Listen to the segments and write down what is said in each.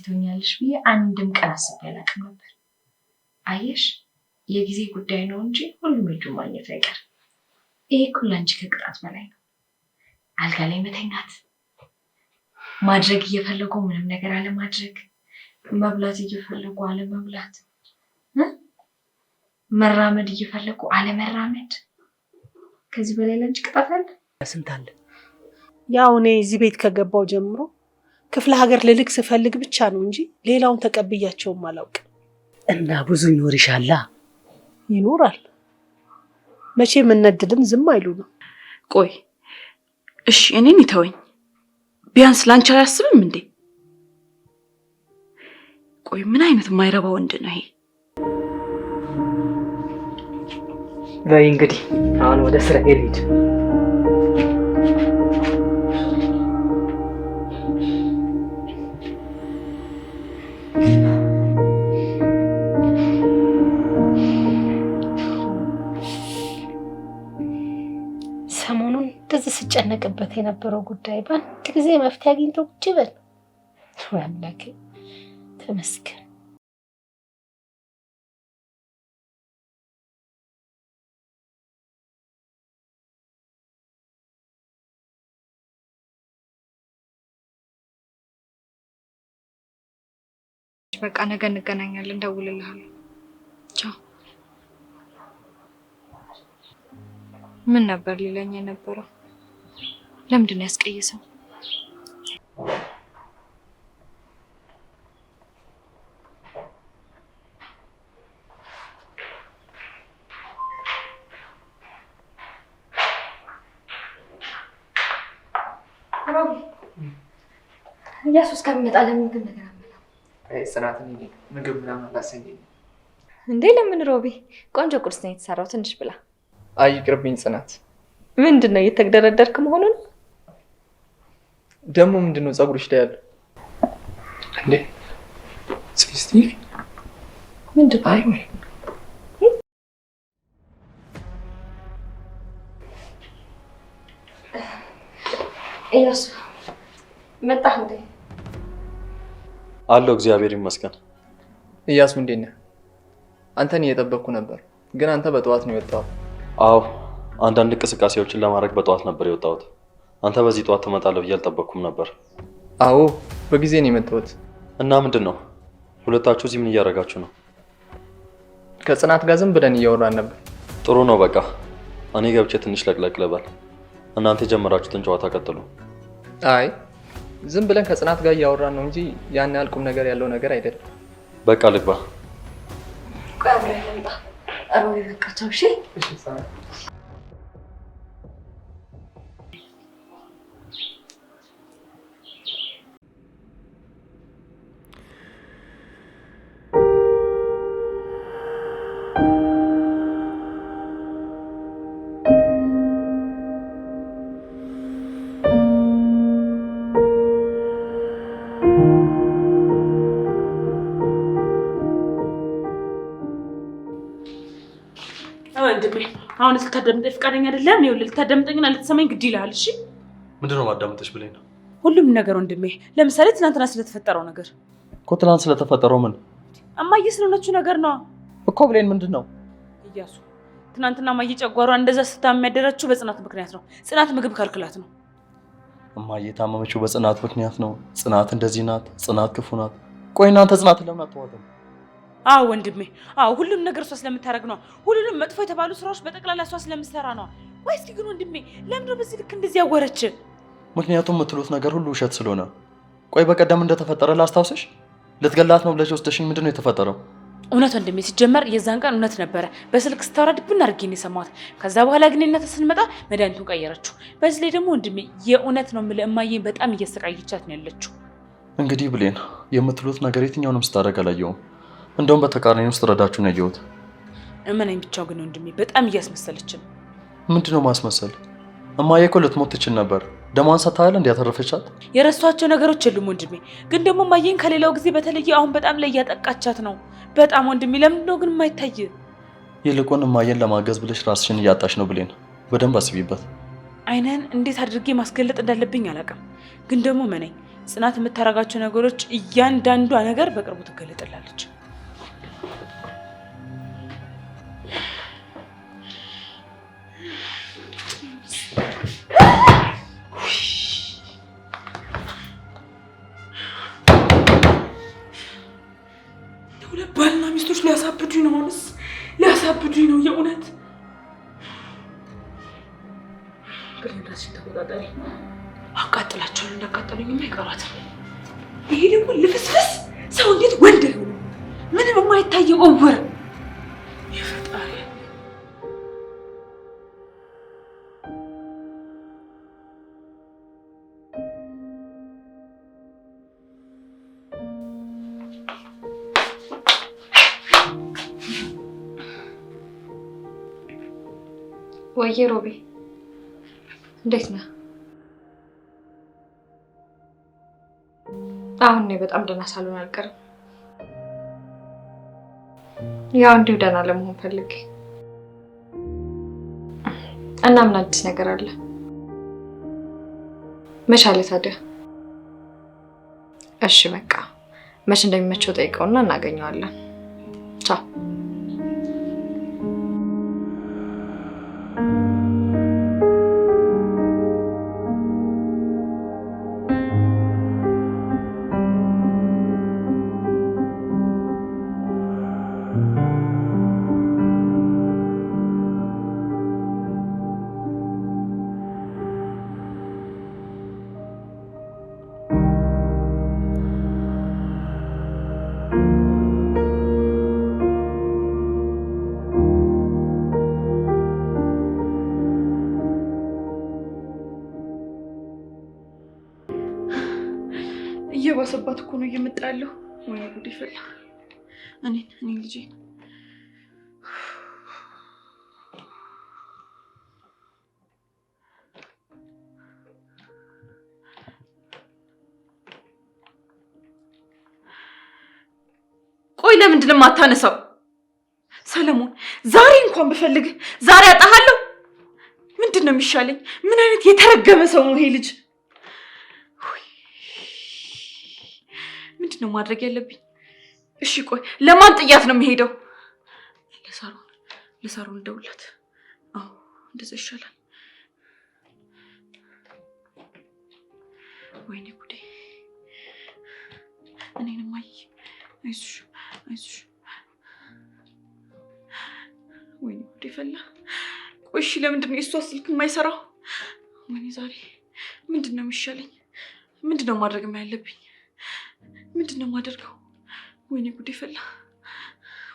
ትሆኛለሽ ብዬ አንድም ቀን አስቤ አላውቅም ነበር። አየሽ የጊዜ ጉዳይ ነው እንጂ ሁሉም እጁን ማግኘት አይቀርም። ይሄ እኮ ለአንቺ ከቅጣት በላይ ነው። አልጋ ላይ መተኛት፣ ማድረግ እየፈለጉ ምንም ነገር አለማድረግ፣ መብላት እየፈለጉ አለመብላት፣ መራመድ እየፈለጉ አለመራመድ። ከዚህ በላይ ለአንቺ ቅጣት አለ? ስንት አለ? ያው እኔ እዚህ ቤት ከገባው ጀምሮ ክፍለ ሀገር ልልክ ስፈልግ ብቻ ነው እንጂ ሌላውን ተቀብያቸውም አላውቅም። እና ብዙ ይኖርሻላ? ይኖራል። መቼም እነድልም ዝም አይሉ ነው። ቆይ እሺ እኔን ይተወኝ፣ ቢያንስ ላንቺ አያስብም እንዴ? ቆይ ምን አይነት የማይረባ ወንድ ነው ይሄ? በይ እንግዲህ አሁን ወደ ስራ ሄድ። ሰሞኑን እንደዚህ ስጨነቅበት የነበረው ጉዳይ በአንድ ጊዜ መፍትሄ አግኝቶ ቁጭ በል። ወይ አምላኬ ተመስገን። በቃ ነገ እንገናኛለን፣ ደውልልሃለሁ። ቻው። ምን ነበር ሊለኝ የነበረው? ለምንድን ነው ያስቀየሰው? ሮቢ ኢየሱስ ከሚመጣልን ምግብ ነገር ጽናትን ምግብ ምናምን አላሰኘኝ እንዴ? ለምን ሮቢ? ቆንጆ ቁርስ ነው የተሰራው፣ ትንሽ ብላ። አይ ይቅርብኝ ጽናት። ምንድን ነው እየተግደረደርክ መሆኑ ነው? ደግሞ ምንድን ነው ፀጉርሽ ላይ ያለው እንዴ? እስቲ ምንድን ነው? አይ ኢየሱስ መጣህ እንዴ? አለው እግዚአብሔር ይመስገን። እያሱ እንዴት ነህ? አንተን እየጠበቅኩ ነበር፣ ግን አንተ በጠዋት ነው የወጣው። አዎ አንዳንድ እንቅስቃሴዎችን ለማድረግ በጠዋት ነበር የወጣሁት። አንተ በዚህ ጠዋት ትመጣለህ ብዬ አልጠበቅኩም ነበር። አዎ በጊዜ ነው የመጣሁት። እና ምንድን ነው ሁለታችሁ እዚህ ምን እያደረጋችሁ ነው? ከጽናት ጋር ዝም ብለን እያወራን ነበር። ጥሩ ነው በቃ እኔ ገብቼ ትንሽ ለቅለቅ ልበል። እናንተ የጀመራችሁትን ጨዋታ ቀጥሉ። አይ ዝም ብለን ከጽናት ጋር እያወራን ነው እንጂ ያን ያህል ቁም ነገር ያለው ነገር አይደለም። በቃ ልግባ። ቆይ አብረን እንምጣ። ሮቢ በቃ ተው እሺ። ወንድሜ አሁን ልታዳምጠኝ ፈቃደኛ አይደለም? ይኸውልህ ልታዳምጠኝና ልትሰማኝ ግድ ይልሃል። እሺ ምንድነው ማዳመጥሽ ብለኝ ነው? ሁሉም ነገር ወንድሜ። ለምሳሌ ትናንትና ስለተፈጠረው ነገር እኮ። ትናንት ስለተፈጠረው ምን? እማዬ ስለሆነችው ነገር ነው እኮ ብሌን። ምንድን ነው እያሱ? ትናንትና እማዬ ጨጓሯ እንደዛ ስታመም ያደረችው በጽናት ምክንያት ነው። ጽናት ምግብ ከልክላት ነው። እማዬ የታመመችው በጽናት ምክንያት ነው። ጽናት እንደዚህ ናት። ጽናት ክፉ ናት። ቆይ እናንተ ጽናትን ለምን አትተዋትም? አዎ ወንድሜ፣ አዎ ሁሉም ነገር እሷ ስለምታደርግ ነው። ሁሉንም መጥፎ የተባሉ ስራዎች በጠቅላላ እሷ ስለምትሰራ ነው። ወይስ ግን ወንድሜ ለምንድን ነው በዚህ ልክ እንደዚህ ያወረች? ምክንያቱም የምትሉት ነገር ሁሉ ውሸት ስለሆነ። ቆይ በቀደም እንደተፈጠረ ላስታውስሽ። ልትገላት ነው ብለሽ ወስደሽኝ ምንድን ነው የተፈጠረው? እውነት ወንድሜ፣ ሲጀመር የዛን ቀን እውነት ነበረ። በስልክ ስታወራ ድብን አድርጌ ነው የሰማሁት። ከዛ በኋላ ግን እናተ ስንመጣ መድኃኒቱን ቀየረችው። በዚህ ላይ ደግሞ ወንድሜ የእውነት ነው የምልህ እማዬን በጣም እያሰቃየቻት ነው ያለችው። እንግዲህ ብሌን የምትሉት ነገር የትኛውንም ስታደርግ አላየሁም። እንደውም በተቃራኒ ውስጥ ረዳችሁ ነው ያየሁት። እመናኝ ብቻው ግን ወንድሜ በጣም እያስመሰለች ነው። ምንድነው ማስመሰል? እማዬ እኮ ልትሞት ትችል ነበር። ደሟን ሰጥታለ እንዲያተረፈቻት የረሷቸው ነገሮች የሉም ወንድሜ። ግን ደግሞ እማዬን ከሌላው ጊዜ በተለየ አሁን በጣም ላይ እያጠቃቻት ነው። በጣም ወንድሜ። ለምንድነው ግን የማይታይ? ይልቁን እማዬን ለማገዝ ብለሽ ራስሽን እያጣሽ ነው ብሌን። በደንብ አስቢበት። አይነን እንዴት አድርጌ ማስገለጥ እንዳለብኝ አላውቅም። ግን ደግሞ መነኝ ጽናት የምታረጋቸው ነገሮች እያንዳንዷ ነገር በቅርቡ ትገለጥላለች። ሁለት ባልና ሚስቶች ሊያሳብዱኝ ነው። ሆነስ ሊያሳብዱኝ ነው የእውነት። ብሬንዳችን ተቆጣጣሪ አቃጥላቸውን እንዳቃጠሉኝ አይቀራትም። ይሄ ደግሞ ልፍስፍስ ሰው እንዴት ወንድ ነው? ምንም የማይታየው እውር የፈጣሪ ወይዬ ሮቢ እንዴት ነህ? አሁን እኔ በጣም ደህና ሳልሆን አልቀርም። ያው እንዲሁ ደህና ለመሆን ፈልጌ እና ምን አዲስ ነገር አለ? መች አለ ታዲያ? እሺ በቃ መች እንደሚመቸው ጠይቀውና እናገኘዋለን። ቻው። እየባሰባት እኮ ነው እየመጣ ያለው። ወይ ጉድ ይፈላ። እኔ ልጄ ቆይ ለምንድን ነው የማታነሳው? ሰለሞን ዛሬ እንኳን ብፈልግ ዛሬ አጣሃለሁ። ምንድን ነው የሚሻለኝ? ምን አይነት የተረገመ ሰው ነው ይሄ ልጅ? ምንድን ነው ማድረግ ያለብኝ? እሺ ቆይ ለማን ጥያት ነው የሚሄደው? ለሳሮን ደውላት። አዎ እንደዛ ይሻላል። ወይኔ ጉዴ። እኔንም አይዞሽ። ወይኔ ጉዴ ፈላ። ቆይ እሺ ለምንድን ነው የእሷ ስልክ የማይሰራው? ወይኔ ዛሬ ምንድን ነው የሚሻለኝ? ምንድን ነው ማድረግ ያለብኝ? ምንድን ነው የማደርገው? ወይኔ ጉዴ ፈላ።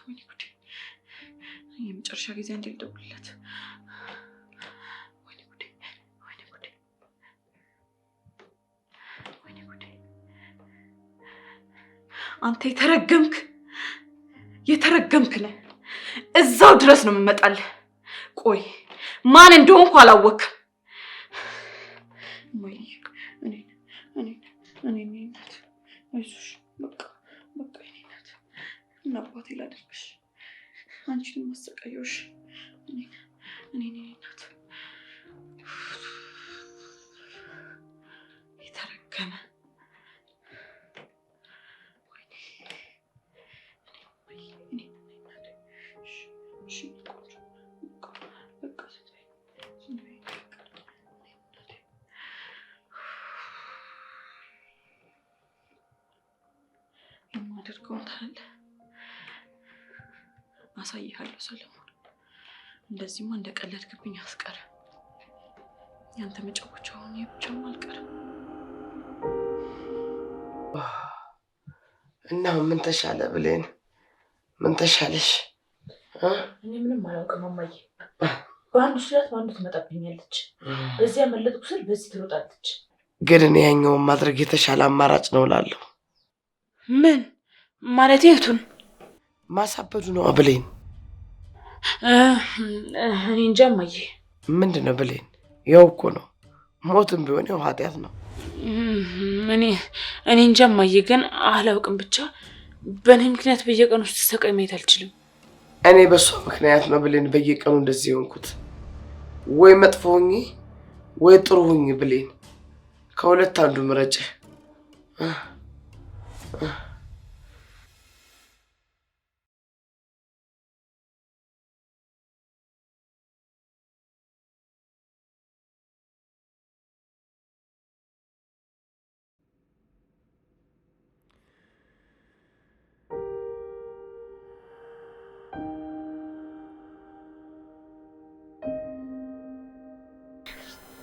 ወይኔ ጉዴ። የመጨረሻ ጊዜ አንዴ ልደውልለት። ወይኔ ጉዴ። አንተ የተረገምክ ነህ። እዛው ድረስ ነው የምመጣልህ። ቆይ ማን እንደሆንኩ አላወቅም። እኔ ናት። አይዞሽ በቃ የኔ ናት። እና አባቴ ላደርግሽ አንቺን ማሰቃየውሽ እኔ ናት። የተረገመ የማደርገውን ታያለህ። አሳይሃለሁ ሰለሞን። እንደዚህማ እንደቀለድክብኝ አስቀርም። ያንተ መጫወቻ ሆኜ ብቻም አልቀርም። እና ምን ተሻለ ብሌን? ምን ተሻለሽ? እኔ ምንም አላውቅም እማዬ። በአንዱ ስላት በአንዱ ትመጣብኛለች። በዚህ ያመለጥኩ ስል በዚህ ትሮጣለች። ግን እኔ ያኛውን ማድረግ የተሻለ አማራጭ ነው እላለሁ። ምን ማለት? የቱን ማሳበዱ ነው ብሌን? እኔ እንጃ እማዬ። ምንድን ነው ብሌን? ያው እኮ ነው፣ ሞትም ቢሆን ያው ኃጢአት ነው። እኔ እንጃ እማዬ፣ ግን አላውቅም። ብቻ በእኔ ምክንያት በየቀኑ ስትሰቃይ ማየት አልችልም። እኔ በሷ ምክንያት ነው ብሌን በየቀኑ እንደዚህ የሆንኩት። ወይ መጥፎ ሁኚ ወይ ጥሩ ሁኚ ብሌን፣ ከሁለት አንዱ ምረጭ።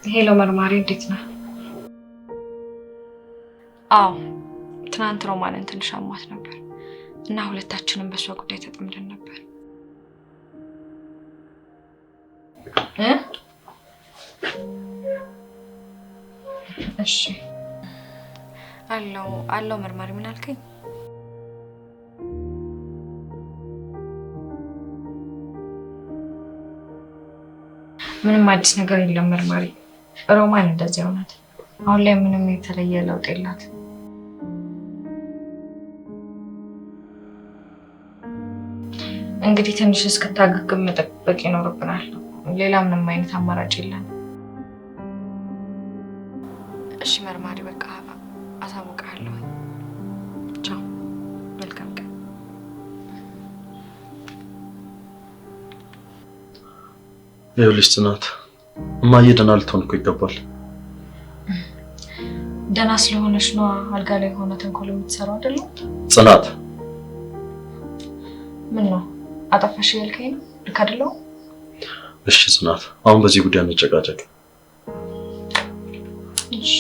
ሄሎ መርማሪ፣ እንዴት ነህ? አዎ ትናንት ሮማንን ትንሽ አሟት ነበር እና ሁለታችንም በሷ ጉዳይ ተጠምደን ነበር። እሺ አለው መርማሪ፣ ምን አልከኝ? ምንም አዲስ ነገር የለም መርማሪ። ሮማን እንደዚያው ናት። አሁን ላይ ምንም የተለየ ለውጥ የላት። እንግዲህ ትንሽ እስክታገግም መጠበቅ ይኖርብናል። ሌላ ምንም አይነት አማራጭ የለም። እሺ መርማሪ፣ በቃ አሳውቅሃለሁ። ቻው፣ መልካም ቀን። ይኸውልሽ ጽናት፣ እማዬ ደህና ልትሆን እኮ ይገባል። ደህና ስለሆነች ነው አልጋ ላይ ሆነ ተንኮል የምትሰራው አይደለም? ጽናት፣ ምን ነው አጠፋሽ ያልከኝ ነው? ልክ አይደለሁም? እሺ ጽናት፣ አሁን በዚህ ጉዳይ እንጨቃጨቅ። እሺ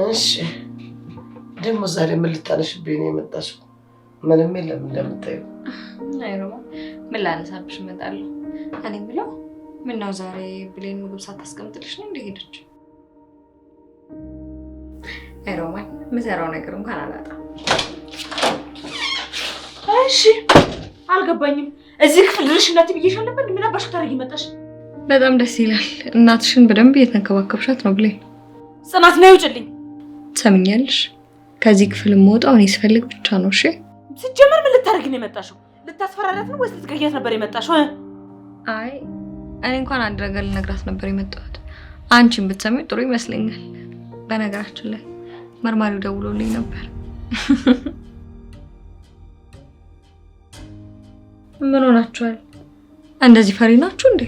እሺ ደግሞ ዛሬ ምን ልታነሽብኝ ነው የመጣሽው? ምንም የለም እንደምታየው። አይ ሮማ፣ ምን ላነሳብሽ እመጣለሁ። እኔ የምለው ምን ነው ዛሬ ብሌን ምግብ ሳታስቀምጥልሽ ነው እንደሄደች? አይ ሮማ፣ የምሰራው ነገር እንኳን አላጣም። እሺ አልገባኝም። እዚህ ክፍል ድርሽ እናት ብዬሻል ነበር። ምን አባሽ ታረጊ መጣሽ? በጣም ደስ ይላል። እናትሽን በደንብ እየተንከባከብሻት ነው ብሌን። ጽናት ነው ይውጭልኝ። ትሰምኛለሽ? ከዚህ ክፍል የምወጣው እኔ ስፈልግ ብቻ ነው። እሺ ሲጀመር ምን ልታረጊ ነው የመጣሽው? ልታስፈራራት ነው ወይስ ልትገያት ነበር የመጣሽው? አይ እኔ እንኳን አንድ ነገር ልነግራት ነበር የመጣሁት። አንቺን ብትሰሚው ጥሩ ይመስለኛል። በነገራችን ላይ መርማሪው ደውሎልኝ ነበር። ምን ሆናችኋል? እንደዚህ ፈሪ ናችሁ እንዴ?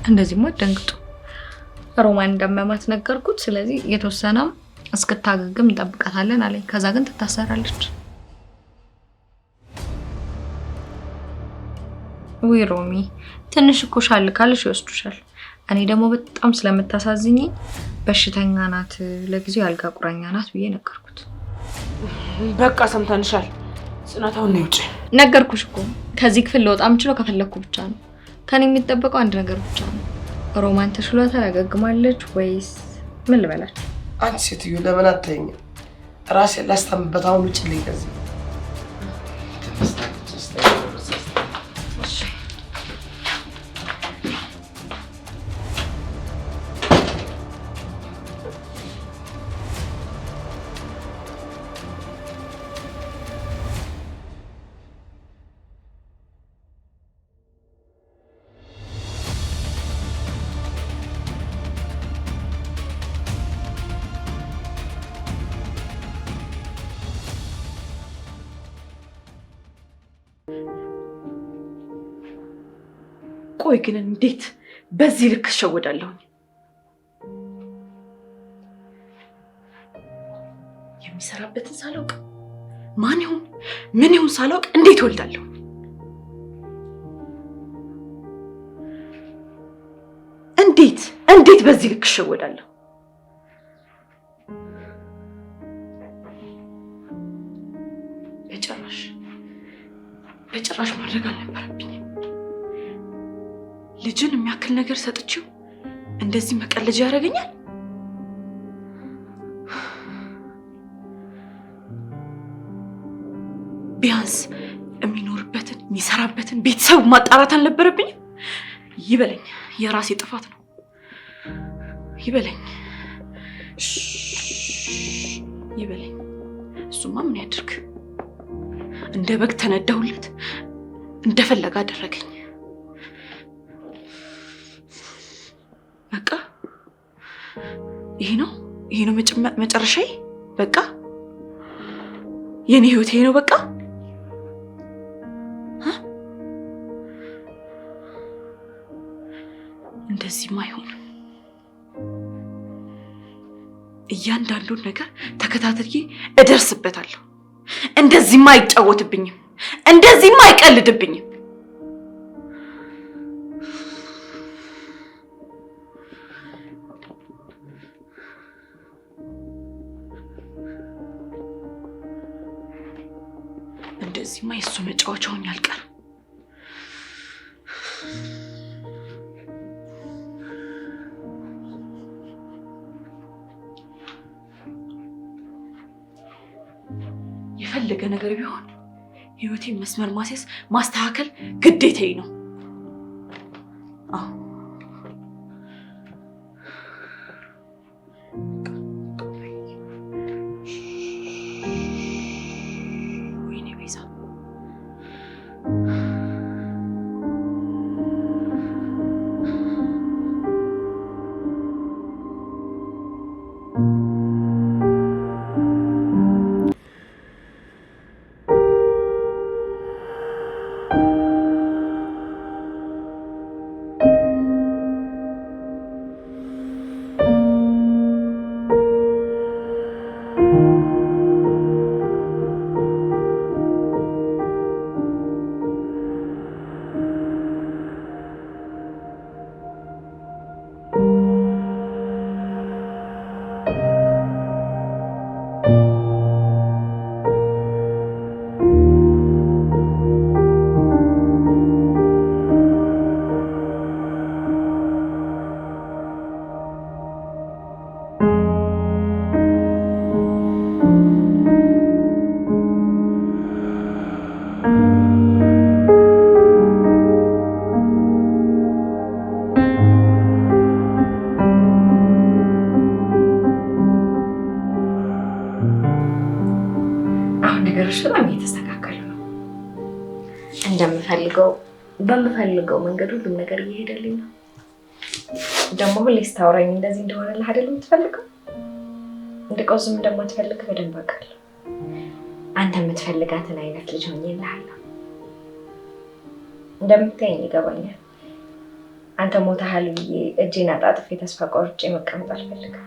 እንደዚህማ አትደንግጡ። ሮማን እንደሚያማት ነገርኩት። ስለዚህ የተወሰነም እስክታገግም እንጠብቃታለን አለኝ። ከዛ ግን ትታሰራለች። ውይ ሮሚ፣ ትንሽ እኮ ሻል ካልሽ ይወስዱሻል። እኔ ደግሞ በጣም ስለምታሳዝኝ በሽተኛ ናት፣ ለጊዜው ያልጋ ቁራኛ ናት ብዬ ነገርኩት። በቃ ሰምተንሻል። ጽናት አሁን ነው ውጪ። ነገርኩሽ እኮ ከዚህ ክፍል ልወጣ የምችለው ከፈለኩ ብቻ ነው። ከኔ የሚጠበቀው አንድ ነገር ብቻ ነው። ሮማን ተሽሏታል፣ አገግማለች ወይስ ምን ልበላችሁ? አንቺ ሴትዮ ለምን አታይኝም? ራሴን ላስታምበት። አሁን ውጭ ልኝ ከዚህ። ቆይ ግን እንዴት በዚህ ልክ እሸወዳለሁ? የሚሰራበትን ሳላውቅ ማን ይሁን ምን ይሁን ሳላውቅ እንዴት ወልዳለሁ? እንዴት በዚህ ልክ እሸወዳለሁ? በጭራሽ ማድረግ አልነበረብኝም። ልጅን የሚያክል ነገር ሰጥቼው እንደዚህ መቀለጃ ያደርገኛል? ቢያንስ የሚኖርበትን የሚሰራበትን ቤተሰብ ማጣራት አልነበረብኝም? ይበለኝ፣ የራሴ ጥፋት ነው። ይበለኝ። እሱማ ምን ያድርግ? እንደ በግ ተነዳሁለት፣ እንደፈለገ አደረገኝ። በቃ ይሄ ነው መጨረሻዬ። በቃ የኔ ህይወት ይሄ ነው በቃ። እንደዚህማ አይሆንም። እያንዳንዱን ነገር ተከታትዬ እደርስበታለሁ። እንደዚህማ አይጫወትብኝም፣ እንደዚህማ አይቀልድብኝም። እንደዚህማ የሱ መጫወቻውን ያልቀር። የፈለገ ነገር ቢሆን ህይወቴን መስመር ማስያዝ ማስተካከል ግዴታዬ ነው። አዎ ወይኔ ቤዛ ነገሮች በጣም እየተስተካከሉ ነው። እንደምፈልገው በምፈልገው መንገድ ሁሉም ነገር እየሄደልኝ ነው። ደግሞ ሁሌ ስታወራኝ እንደዚህ እንደሆነልህ አይደል የምትፈልገው? እንድቆዝም እንደማትፈልግ በደንብ አውቃለሁ። አንተ የምትፈልጋትን አይነት ልጅ ሆኜልሃለሁ። እንደምታየኝ ይገባኛል። አንተ ሞተሃል ብዬ እጄን አጣጥፌ ተስፋ ቆርጬ መቀመጥ አልፈልግም።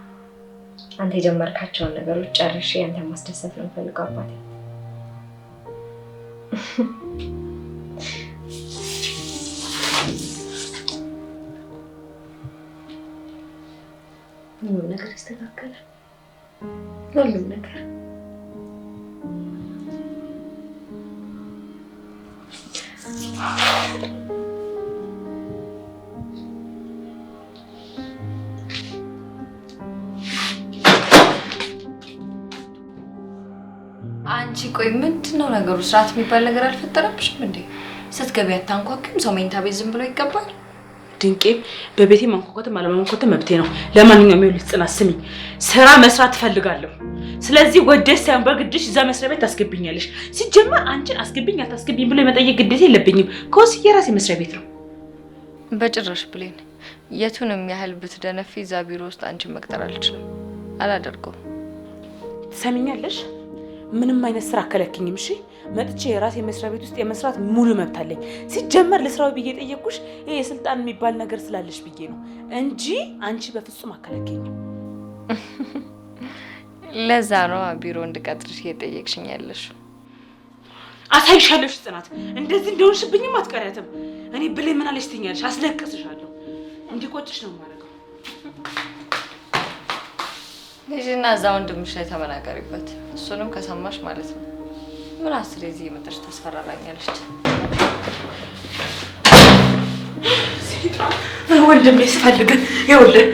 አንተ የጀመርካቸውን ነገሮች ጨርሼ አንተ ማስደሰት ነው የምፈልገው አባቴ። ሁሉም ነገር ይስተካከላል። ሁሉም ነገር አንቺ ቆይ ምንድነው ነገሩ? ስርዓት የሚባል ነገር አልፈጠረብሽም እንዴ? ስትገቢ አታንኳኩም? ሰው መኝታ ቤት ዝም ብሎ ይገባል? ድንቄም በቤቴ ማንኳኳትም አለማንኳኳትም መብቴ ነው። ለማንኛውም ይኸውልሽ ጽናት ስሚ፣ ስራ መስራት እፈልጋለሁ። ስለዚህ ወደሽ ሳይሆን በግድሽ እዛ መስሪያ ቤት ታስገብኛለሽ። ሲጀመር አንቺን አስገብኝ አታስገብኝ ብሎ የመጠየቅ ግዴታ የለብኝም። ከወስ የራሴ መስሪያ ቤት ነው። በጭራሽ ብሌን፣ የቱንም ያህል ብትደነፊ እዛ ቢሮ ውስጥ አንቺን መቅጠር አልችልም። አላደርገውም። ትሰሚኛለሽ? ምንም አይነት ስራ አከለክኝም። እሺ መጥቼ የራሴ መስሪያ ቤት ውስጥ የመስራት ሙሉ መብት አለኝ። ሲጀመር ለስራው ብዬ ጠየቅኩሽ ይሄ የስልጣን የሚባል ነገር ስላለሽ ብዬ ነው እንጂ አንቺ በፍጹም አከለክኝም። ለዛ ነው ቢሮ እንድቀጥርሽ እየጠየቅሽኝ ያለሽ። አሳይሻለሽ ጽናት፣ እንደዚህ እንደሆንሽብኝም አትቀሪያትም። እኔ ብሌ ምን አለሽ ትኛለሽ? አስለቅስሻለሁ። እንዲቆጭሽ ነው የማደርገው። ልጅና እዛ ወንድምሽ ላይ ተመናገሪበት። እሱንም ከሰማሽ ማለት ነው። ምን አስሬ እዚህ የመጣሽ ታስፈራራኛለች። ወንድሜ ስፈልግ ይኸውልህ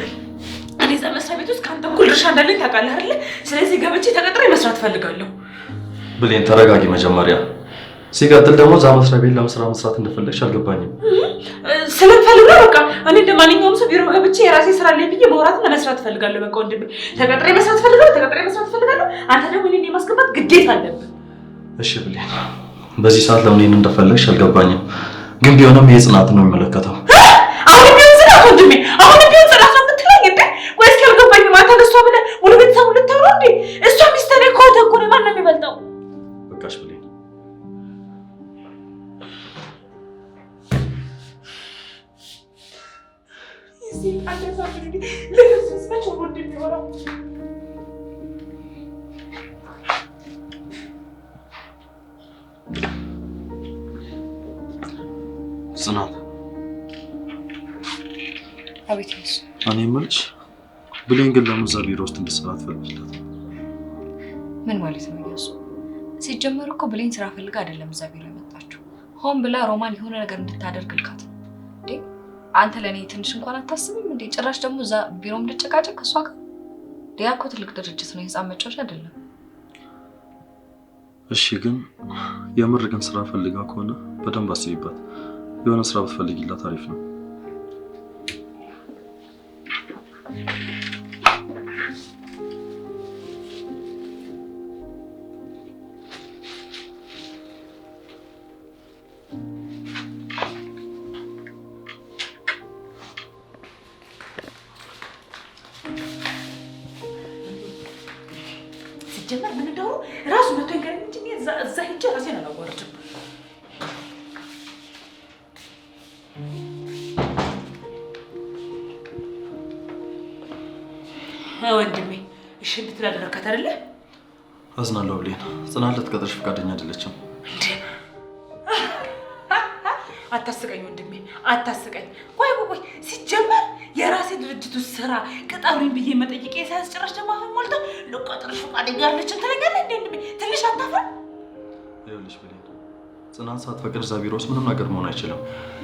እኔ እዛ መስሪያ ቤት ውስጥ ከአንተ እኩል ድርሻ እንዳለኝ ታውቃለህ አይደለ? ስለዚህ ገብቼ ተቀጥሬ መስራት እፈልጋለሁ። ብሌን ተረጋጊ መጀመሪያ። ሲቀጥል ደግሞ እዛ መስሪያ ቤት መስራት እንደፈለግሽ አልገባኝም። ስለምፈልግ ነው በቃ። እኔ እንደማንኛውም ሰው ቢሮ ገብቼ የራሴ ስራ ላይ ብዬ ማውራትና መስራት ፈልጋለሁ። በቃ ወንድሜ ተቀጥሬ መስራት ፈልጋለሁ። አንተ ደግሞ እኔን የማስገባት ግዴታ አለብህ። እሺ ብሌን፣ በዚህ ሰዓት ለምን እንደፈለግሽ አልገባኝም። ግን ቢሆንም ይሄ ጽናትን ነው የሚመለከተው። አሁን ቢሆን ጽናት ወንድሜ፣ አሁን ቢሆን ጽናት ነው የምትለኝ እንዴ? ወይስ ካልገባኝም አንተ ለእሷ ብለህ ሙሉ ቤተሰቡ ልታወራ እንዴ? እሷ ሚስት ነኝ ከሆነ እኮ ነው። ማን ነው የሚበልጠው? በቃሽ ብሌን። ጽናት፣ አቤት ነሽ? እኔ የምልሽ ብሌን ግን ለምን እዛ ቢሮ ውስጥ እንድትሰራ ትፈልጊላት? ምን ማለት ነው እያሱ? ሲጀመር እኮ ብሌን ስራ ፈልጋ አይደለም እዛ ቢሮ የመጣችው። ሆን ብላ ሮማን የሆነ ነገር እንድታደርግ ልካት እንዴ? አንተ ለእኔ ትንሽ እንኳን አታስብም እንዴ? ጭራሽ ደግሞ እዛ ቢሮ እንድጨቃጨቅ ከእሷ ጋር። ያ እኮ ትልቅ ድርጅት ነው፣ የህፃን መጫወቻ አይደለም። እሺ ግን የምር ግን ስራ ፈልጋ ከሆነ በደንብ አስቢበት። የሆነ ስራ ብትፈልጊላት አሪፍ ነው። ሲጀመር ምን እንደሆነ ራሱ መቶ ይገርም እንጂ እዛ ሄጄ ራሴን አላወራችም። ወንድሜ እሺ እንድትል አደረካት አይደለ? አዝናለሁ ብሌን። ጽናት ልትቀጥርሽ ፈቃደኛ አይደለችም። አታስቀኝ ወንድሜ አታስቀኝ። ቆይ ሲጀመር የራሴ ድርጅት ውስጥ ስራ ቅጣሪን ብዬ መጠየቅ ሳያስጨራሽ ደግሞ አሁን ሞልቶ ልቆጥርሽ ፈቃደኛ አይደለችም ትለኛለህ እንዴ? ወንድሜ ትንሽ አታፍርም? ይኸውልሽ ብሌን፣ ጽናት ሳትፈቅድ እዛ ቢሮ ውስጥ ምንም ነገር መሆን አይችልም።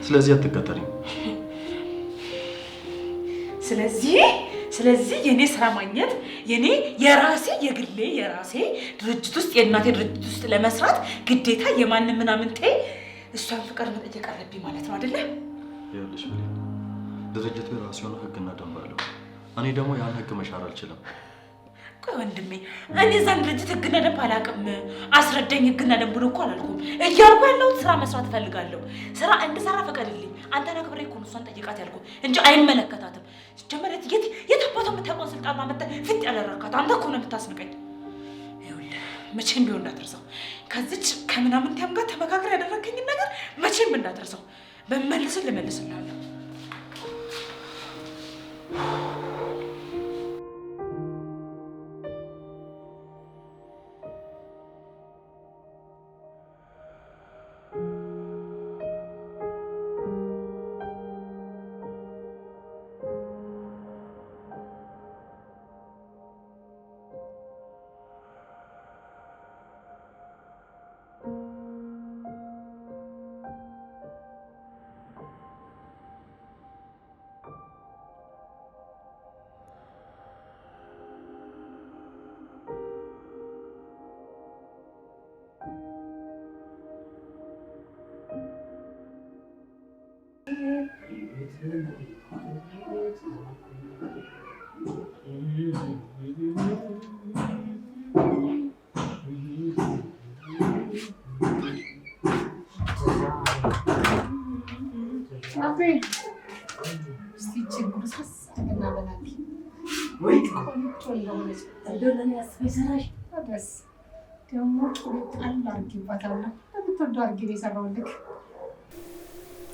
ስለዚህ አትቀጠሪም። ስለዚህ የኔ ስራ ማግኘት የኔ የራሴ የግሌ የራሴ ድርጅት ውስጥ የእናቴ ድርጅት ውስጥ ለመስራት ግዴታ የማንም ምናምን እሷን ፍቅር መጠየቅ አለብኝ ማለት ነው አይደለ? ይኸውልሽ ብሌን፣ ድርጅቱ የራሱ የሆነ ህግና ደንብ አለው። እኔ ደግሞ ያን ህግ መሻር አልችልም። ቆይ ወንድሜ፣ እኔ እዛን ድርጅት ህግና ደንብ አላውቅም። አስረዳኝ። ህግና ደንቡን እኮ አላልኩም እያልኩ ያለሁት ስራ መስራት እፈልጋለሁ። ስራ እንድሰራ ፈቀድልኝ። አንተን አክብሬ እኮ ነው እሷን ጠይቃት ያልኩት እንጂ አይመለከታትም። ሲጀመር የት አባቷ የምታውቀውን ስልጣን አመጣ ፊት ያደረካት አንተ እኮ ነው የምታስንቀኝ። ይኸውልህ መቼም ቢሆን እንዳትረሳው። ከዚች ከምናምንቴም ጋር ተመካከር ያደረከኝን ነገር መቼም እንዳትረሳው። በመልስን ልመልስልሃለሁ።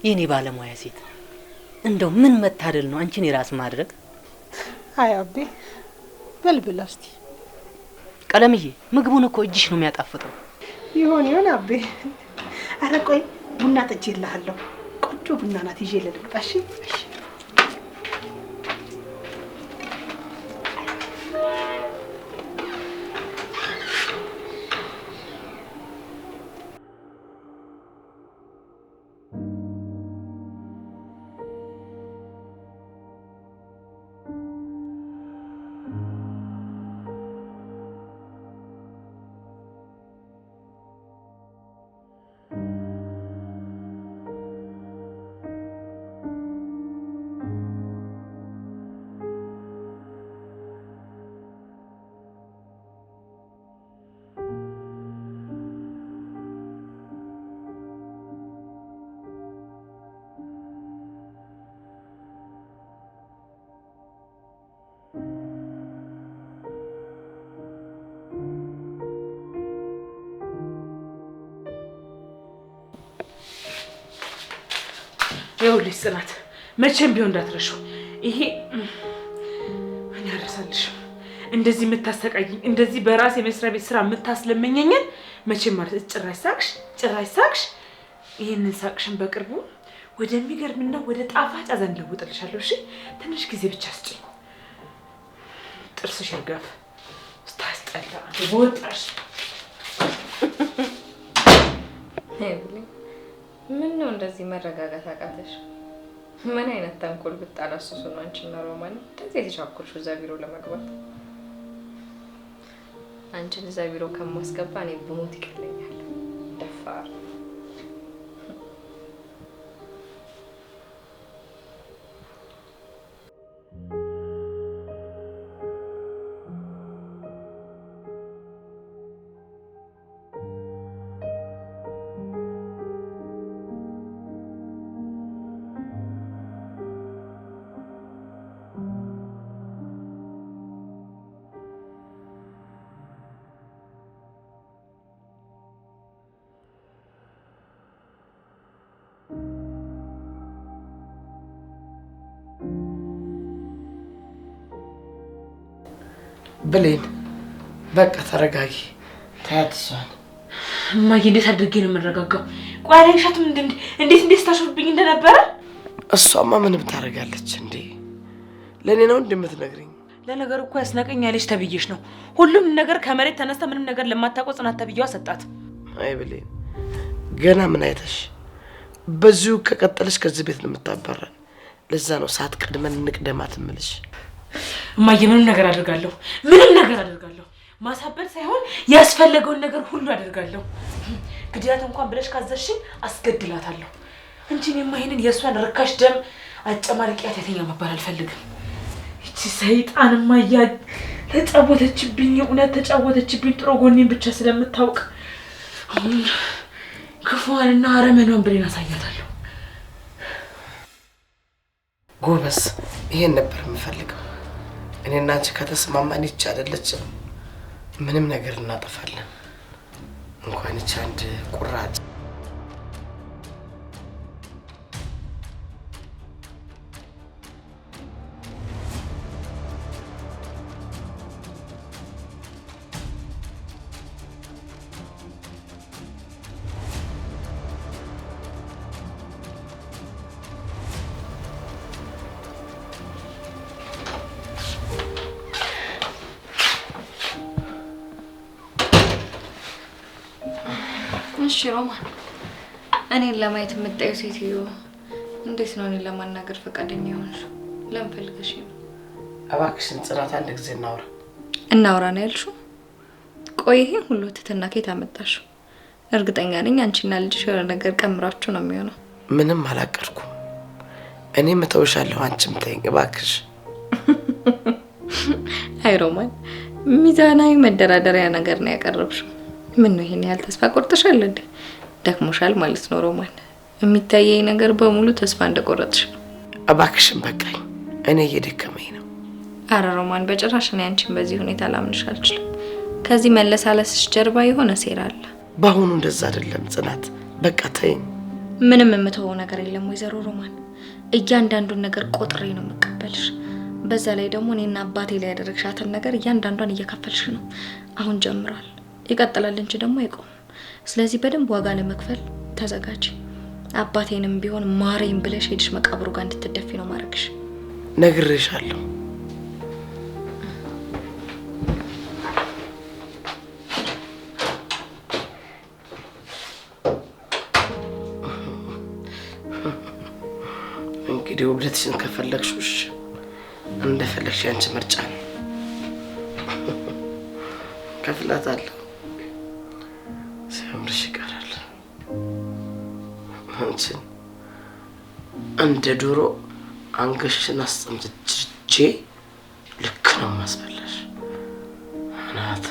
የኔ ባለሙያ ሴት እንደው ምን መታደል ነው አንቺን የራስ ማድረግ። አይ አቤ በልብላ እስቲ። ቀለምዬ ምግቡን እኮ እጅሽ ነው የሚያጣፍጠው። ይሆን አቤ። አረ ቆይ ቡና ጠጪልሃለሁ። ቆንጆ ቡና ናት ይዤ ልልምጣ። እሺ እሺ። ይኸውልሽ ጽናት መቼም ቢሆን እንዳትረሺው። ይሄ እኔ አልረሳልሽም። እንደዚህ የምታሰቃይኝ እንደዚህ በራስ የመስሪያ ቤት ስራ የምታስለመኘኝን መቼም ማለት ጭራሽ ሳቅሽ። ይሄንን ሳቅሽን በቅርቡ ወደሚገርምና ወደ ጣፋጭ አዘን ለውጥልሻለሁ። እሺ ትንሽ ጊዜ ብቻ ስጪኝ። ጥርስሽ ይርገፍ። ስታስጠላ ወጣሽ። ምን ነው እንደዚህ መረጋጋት አቃተሽ? ምን አይነት ተንኮል ብታላስሱ ነው አንቺና ሮማን እንደዚህ የተቻኮልሽው እዛ ቢሮ ለመግባት? አንቺን እዛ ቢሮ ከማስገባ እኔ ብሞት ይቀለኛል። ደፋር ብሌን በቃ ተረጋጊ። ታያት እሷን። እማዬ እንዴት አድርጌ ነው የምረጋጋው? ቆይ አላየሻትም እንዴት ታሾፍብኝ እንደነበረ? እሷማ ምንም ታረጋለች እንዴ? ለኔ ነው እንደምትነግሪኝ? ለነገር እኮ ያስናቀኛለች ተብዬሽ ነው። ሁሉም ነገር ከመሬት ተነስታ ምንም ነገር ለማታውቀው ጽናት ተብዬዋ ሰጣት። አይ ብሌን ገና ምን አይተሽ? በዚሁ ከቀጠለሽ ከዚህ ቤት ነው የምታባረን። ለዛ ነው ሰዓት ቀድመን እንቅደማት እምልሽ። እማዬ ምንም ነገር አደርጋለሁ። ማሳበድ ሳይሆን ያስፈለገውን ነገር ሁሉ አደርጋለሁ። ግድያት እንኳን ብለሽ ካዘዝሽኝ አስገድላታለሁ እንጂ እኔማ ይሄንን የእሷን ርካሽ ደም አጨማልቂያት የተኛ መባል አልፈልግም። እቺ ሰይጣንማ ተጫወተችብኝ፣ እውነት ተጫወተችብኝ። ጥሩ ጎኔን ብቻ ስለምታውቅ አሁን ክፉዋንና አረመኗን ብሌን አሳያታለሁ። ጎበስ፣ ይሄን ነበር የምፈልገው። እኔና አንቺ ከተስማማን ይቻ አይደለችም ምንም ነገር እናጠፋለን። እንኳን ይቻ አንድ ቁራጭ እሺ ሮማን፣ እኔን ለማየት የምትጠይው ሴትዮ እንዴት ነው እኔን ለማናገር ፈቃደኛ ሆንሽ? ለምን ፈልገሽ ነው? እባክሽን ጽናት፣ አንድ ጊዜ እናውራ ነው ያልሽው? ቆይ ይሄን ሁሉ ትትና ከየት አመጣሽው? እርግጠኛ ነኝ አንቺና ልጅሽ የሆነ ነገር ቀምራችሁ ነው የሚሆነው። ምንም አላቀርኩም። እኔም እተውሻለሁ፣ አንቺም ተይኝ እባክሽ። አይ ሮማን፣ ሚዛናዊ መደራደሪያ ነገር ነው ያቀረብሽው። ምን ነው ይሄን ያህል ተስፋ ቆርጠሻል እንዴ? ደክሞሻል ማለት ነው ሮማን። የሚታየኝ ነገር በሙሉ ተስፋ እንደቆረጥሽ ነው። እባክሽን በቃኝ፣ እኔ እየደከመኝ ነው። አረ ሮማን፣ በጭራሽ እኔ አንቺን በዚህ ሁኔታ ላምንሽ አልችልም። ከዚህ መለሳለስሽ ጀርባ የሆነ ሴራ አለ። በአሁኑ እንደዛ አይደለም ጽናት፣ በቃ ተይኝ። ምንም የምተወው ነገር የለም ወይዘሮ ሮማን። እያንዳንዱን ነገር ቆጥሬ ነው የምቀበልሽ። በዛ ላይ ደግሞ እኔና አባቴ ላይ ያደረግሻትን ነገር እያንዳንዷን እየከፈልሽ ነው። አሁን ጀምሯል፣ ይቀጥላል እንጂ ደግሞ አይቆም። ስለዚህ በደንብ ዋጋ ለመክፈል ተዘጋጂ። አባቴንም ቢሆን ማሬን ብለሽ ሄድሽ መቃብሩ ጋር እንድትደፊ ነው ማድረግሽ። ነግሬሻለሁ። እንግዲህ ውብለትሽን ከፈለግሽ እንደፈለግሽ ያንቺ ምርጫ ነው። ከፍላታለሁ፣ ሲያምርሽ ይቀራል። አንቺን እንደ ዶሮ አንገሽን አስጠምጥቼ ልክ ነው ማስበላሽ አናት።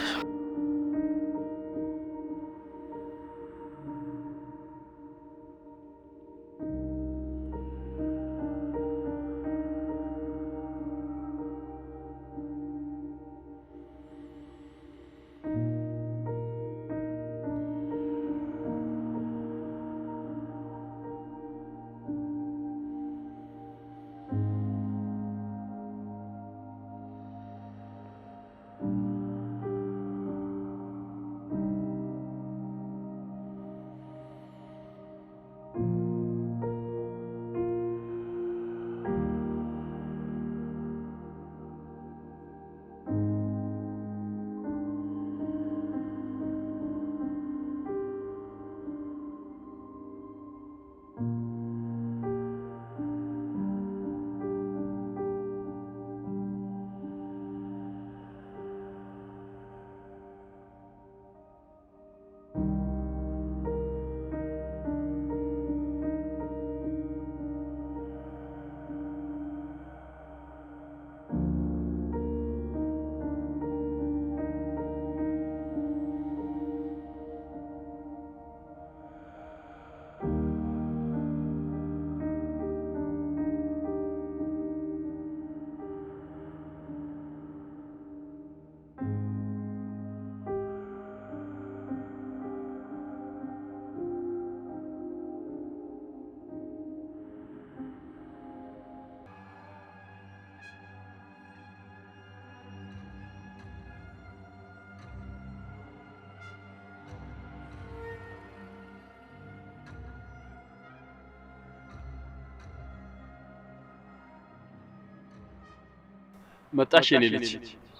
መጣሽ የኔ ልጅ?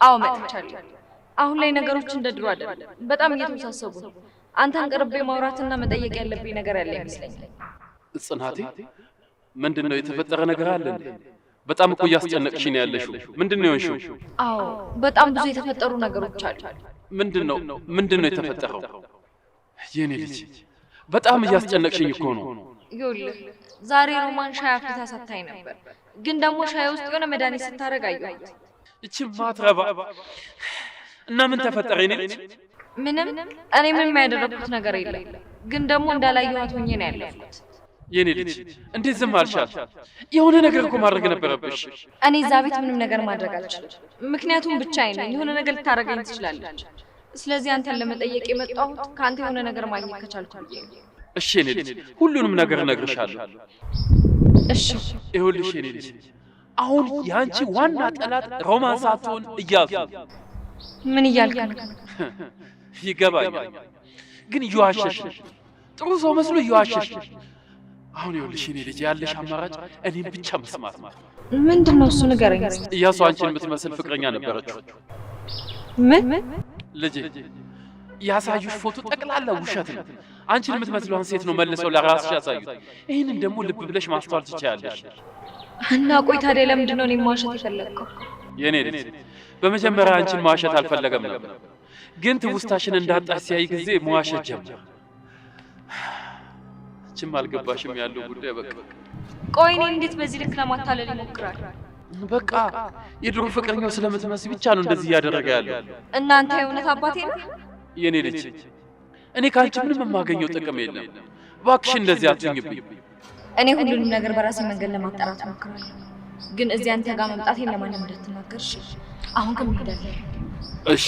አዎ መጥቻለሁ። አሁን ላይ ነገሮች እንደ ድሮ አይደለም፣ በጣም እየተወሳሰቡ ነው። አንተን ቀርቤ ማውራትና መጠየቅ ያለብኝ ነገር ያለ ይመስለኛል። ጽናቴ ምንድነው የተፈጠረ ነገር አለ እንዴ? በጣም እኮ እያስጨነቅሽ ነው ያለሽው። ምንድነው የሆንሽው? አዎ በጣም ብዙ የተፈጠሩ ነገሮች አሉ። ምንድነው የተፈጠረው? የኔ ልጅ በጣም እያስጨነቅሽኝ እኮ ነው። ይኸውልህ ዛሬ ሮማን ሻይ አፍልታ ሰጥታኝ ነበር፣ ግን ደግሞ ሻይ ውስጥ የሆነ መድኃኒት ስታደርግ አየኋት። እቺ ማትረባ እና ምን ተፈጠረ የኔ ልጅ? ምንም እኔ ምንም ያደረኩት ነገር የለም፣ ግን ደግሞ እንዳላየኋት ሆኜ ነው ያለፍኩት። የኔ ልጅ እንዴት ዝም አልሻት? የሆነ ነገር እኮ ማድረግ ነበረብሽ። እኔ እዛ ቤት ምንም ነገር ማድረግ አልችልም፣ ምክንያቱም ብቻዬን ነኝ። የሆነ ነገር ልታደርገኝ ትችላለች። ስለዚህ አንተን ለመጠየቅ የመጣሁት ከአንተ የሆነ ነገር ማግኘት ከቻልኩ ብዬ ነው። እሺ የኔ ልጅ ሁሉንም ነገር እነግርሻለሁ። እሺ ይኸውልሽ የኔ ልጅ አሁን ያንቺ ዋና ጠላት ሮማን ሳትሆን እያሱ። ምን እያልክ ነው? ይገባኛል፣ ግን እየዋሸሽ ጥሩ ሰው መስሎ እየዋሸሽ። አሁን ይኸውልሽ የኔ ልጅ ያለሽ አማራጭ እኔም ብቻ መስማት ነው። ምንድነው እሱ? ንገረኝ። እያሱ አንቺን የምትመስል ፍቅረኛ ነበረችው። ምን ልጅ ያሳዩሽ ፎቶ ጠቅላላ ውሸት ነው። አንቺን የምትመስለውን ሴት ነው መልሰው ለራስሽ ያሳዩት። ይህንን ደግሞ ልብ ብለሽ ማስተዋል ትችያለሽ። እና ቆይ ታዲያ ለምንድን ነው እኔን መዋሸት የፈለግከው? የኔ ልጅ በመጀመሪያ አንቺን መዋሸት አልፈለገም ነበር፣ ግን ትውስታሽን እንዳጣሽ ሲያይ ጊዜ መዋሸት ጀመረ። አንቺም አልገባሽም ያለው ጉዳይ። በቃ ቆይ እኔ እንዴት በዚህ ልክ ለማታለል ይሞክራል? በቃ የድሮ ፍቅረኛው ስለምትመስል ብቻ ነው እንደዚህ እያደረገ ያለው። እናንተ የእውነት አባቴ ነው? የኔ ልጅ እኔ ከአንቺ ምንም የማገኘው ጥቅም የለም። እባክሽ እንደዚህ አትሁኝብኝ። እኔ ሁሉንም ነገር በራሴ መንገድ ለማጣራት እሞክራለሁ፣ ግን እዚህ አንተ ጋር መምጣቴን ለማንም እንዳትናገር እሺ? አሁን ግን እንሄዳለን። እሺ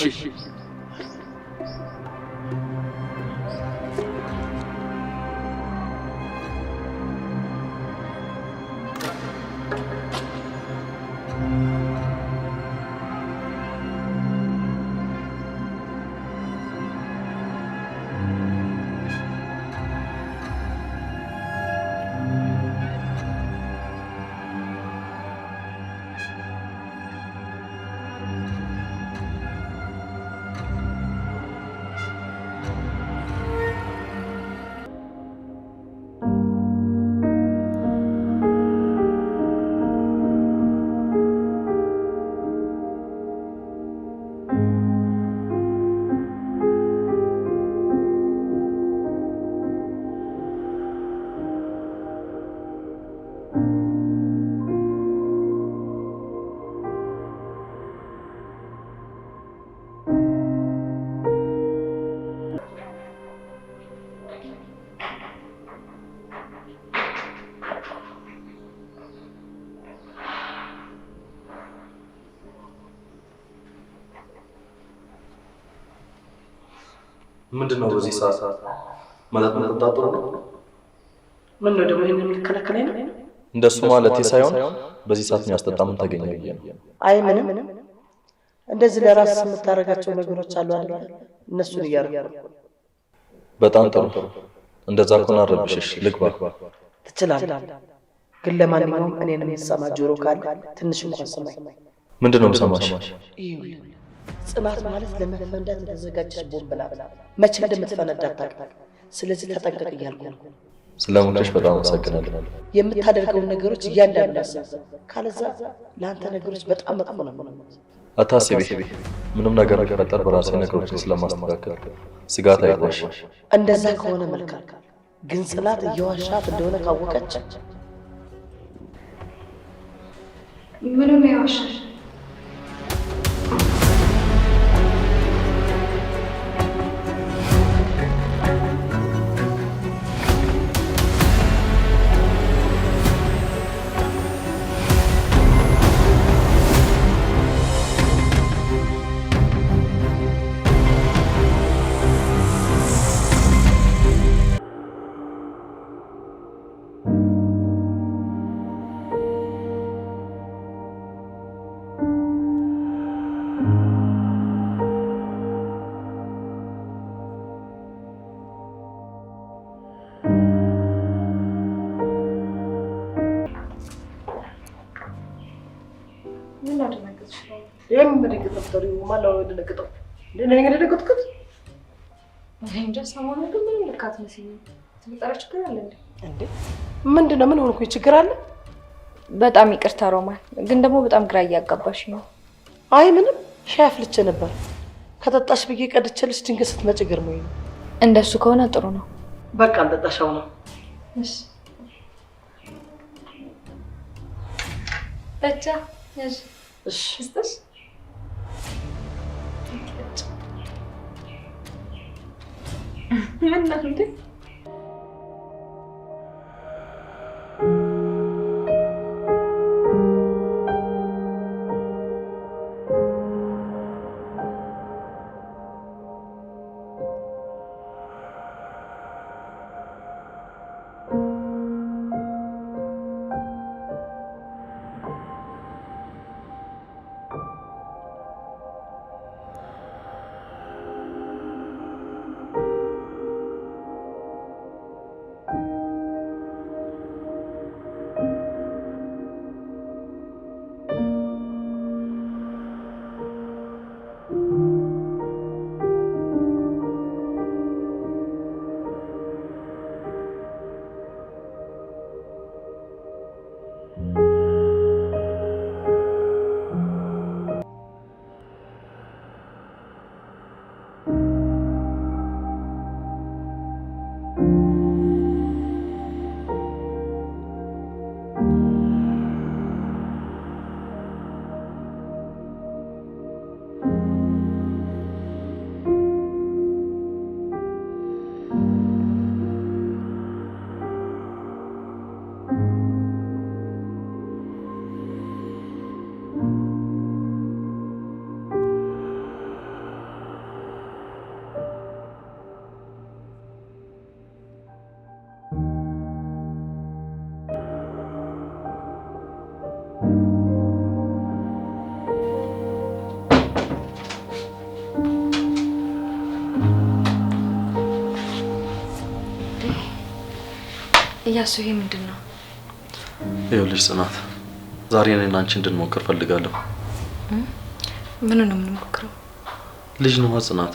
ምንድነው በዚህ ሰዓት መጠጥ መጠጣት ጥሩ ነው? ምን ነው ደግሞ ይሄን የምትከለከለኝ ነው? እንደሱ ማለት ሳይሆን በዚህ ሰዓት የሚያስጠጣ ምን ታገኘ ብዬ ነው። አይ ምንም እንደዚህ ለራስ የምታረጋቸው ነገሮች አሉ አይደል? እነሱን እያደረኩ። በጣም ጥሩ። እንደዛ ከሆነ አረብሽሽ ልግባ። ትችላለህ፣ ግን ለማንኛውም እኔን የምትሰማ ጆሮ ካለ ትንሽ እንኳን ሰማኝ። ምንድነው የምሰማሽ? ጽናት ማለት ለመፈንዳት የተዘጋጀች ቦምብ ናት። መቼ እንደምትፈነዳ አታውቅም። ስለዚህ ተጠንቀቅ እያልኩ ነው። ስለምክርሽ በጣም አመሰግናለሁ። የምታደርገውን ነገሮች እያንዳንዱ ያስብ፣ ካለዛ ለአንተ ነገሮች በጣም መጥፎ ነው። አታስቢ፣ ምንም ነገር ቢፈጠር በራሴ ነገሮችን ስለማስተካከል ስጋት አይግባሽ። እንደዛ ከሆነ መልካም። ግን ጽናት እየዋሻት እንደሆነ ካወቀች ምንም ያዋሻል? የምትሰሪው? ማን ነው የደነገጠው? እኔ ደነገጥኩት? እንጃ ሰሞኑን ግን ምንም ልክ አትመስይም። የተፈጠረ ችግር አለ እንዴ? ምንድን ነው? ምን ሆንኩኝ? ችግር አለ? በጣም ይቅርታ ሮማን፣ ግን ደግሞ በጣም ግራ እያጋባሽ ነው። አይ ምንም፣ ሻይ አፍልቼ ነበር። ከጠጣሽ ብዬ ቀድቼልሽ ድንገት ስትመጪ ገርሞኝ ነው። እንደሱ ከሆነ ጥሩ ነው። በቃ እንጠጣሻው ነው። እሺ በቃ እሺ እሺ ምን ነው እንዴ? እያሱ ይሄ ምንድን ነው? ይኸውልሽ ጽናት፣ ዛሬ እኔና አንቺ እንድንሞክር ፈልጋለሁ። ምን ነው የምንሞክረው? ልጅ ነው ጽናት።